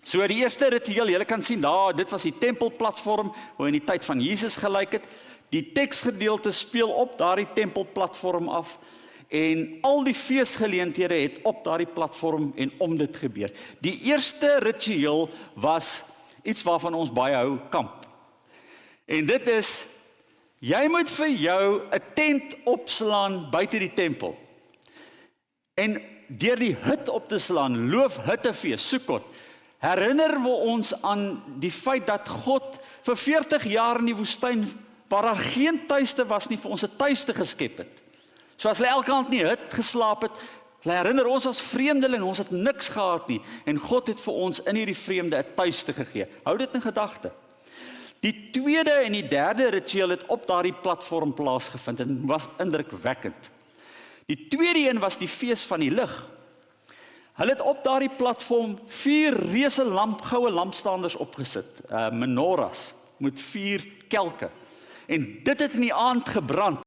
So die eerste ritueel, julle kan sien daar, dit was die tempelplatform, hoe in die tyd van Jesus gelyk het. Die teksgedeelte speel op daardie tempelplatform af, en al die feesgeleenthede het op daardie platform en om dit gebeur. Die eerste ritueel was iets waarvan ons baie hou, kamp. En dit is, jy moet vir jou 'n tent opslaan buite die tempel. En deur die hut op te slaan, loofhuttefees, Sukkot, herinner we ons aan die feit dat God vir 40 jaar in die woestyn, waar daar geen tuiste was nie, vir ons 'n tuiste geskep het. So as hulle elke aand in die hut geslaap het, hulle herinner ons as vreemdeling, ons het niks gehad nie, en God het vir ons in hierdie vreemde 'n tuiste gegee. Hou dit in gedagte. Die tweede en die derde ritueel het op daardie platform plaasgevind en was indrukwekkend. Die tweede een was die fees van die lig. Hulle het op daardie platform 4 reuse goue lampstanders opgesit, menorahs, met 4 kelke. En dit het in die aand gebrand.